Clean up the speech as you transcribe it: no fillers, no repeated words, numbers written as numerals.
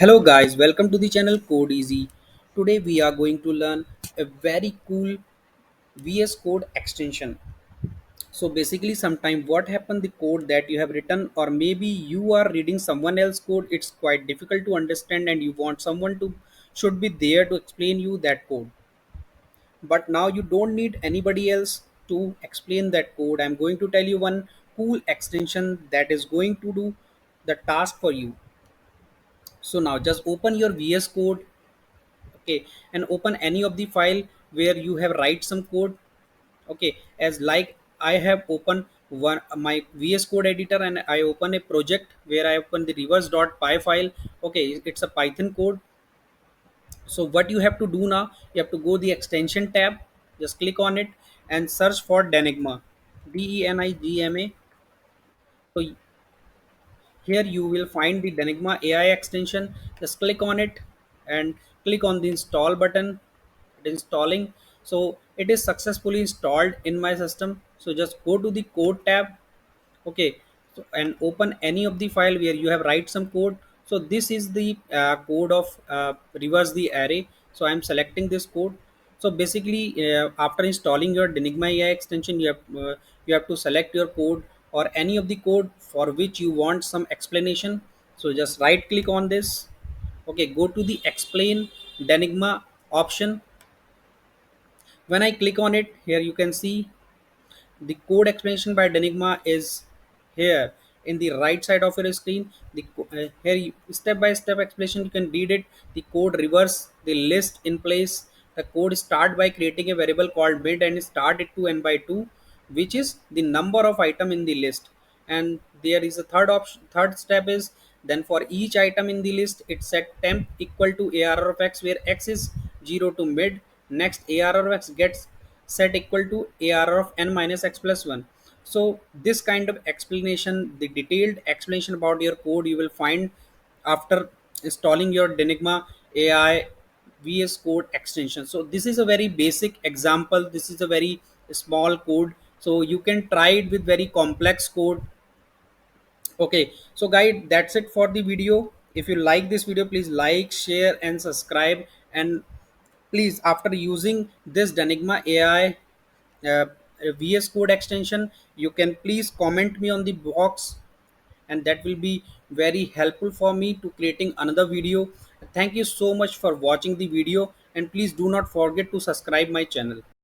Hello guys, welcome to the channel Code Easy. Today we are going to learn a very cool VS Code extension. So basically sometime what happened, the code that you have written, or maybe you are reading someone else code, it's quite difficult to understand and you want someone to should be there to explain you that code. But now you don't need anybody else to explain that code. I'm going to tell you one cool extension that is going to do the task for you. So now just open your VS Code, okay, and open any of the file where you have write some code, okay, as like I have opened one my VS Code editor and I open a project where I open the reverse.py file. Okay, it's a Python code. So what you have to do now, you have to go the extension tab, just click on it and search for Denigma, Denigma. So here you will find the Denigma AI extension. Just click on it and click on the install button. It installing. So it is successfully installed in my system. So just go to the code tab, okay, so, and open any of the file where you have write some code. So this is the code of reverse the array. So I'm selecting this code. So basically after installing your Denigma AI extension, you have to select your code or any of the code for which you want some explanation. So just right click on this, okay, go to the explain Denigma option. When I click on it, here you can see the code explanation by Denigma is here in the right side of your screen. Here step by step explanation, you can read it. The code reverse the list in place. The code start by creating a variable called mid and start it to n by 2, which is the number of item in the list. And there is a third option. Third step is then for each item in the list, it set temp equal to ARR of x, where x is 0 to mid. Next, ARR of x gets set equal to ARR of n minus x plus 1. So this kind of explanation, the detailed explanation about your code, you will find after installing your Denigma AI VS Code extension. So this is a very basic example. This is a very small code. So you can try it with very complex code. Okay, so guys, that's it for the video. If you like this video, please like, share and subscribe. And please, after using this Denigma AI uh, VS Code extension, you can please comment me on the box, and that will be very helpful for me to creating another video. Thank you so much for watching the video, and please do not forget to subscribe my channel.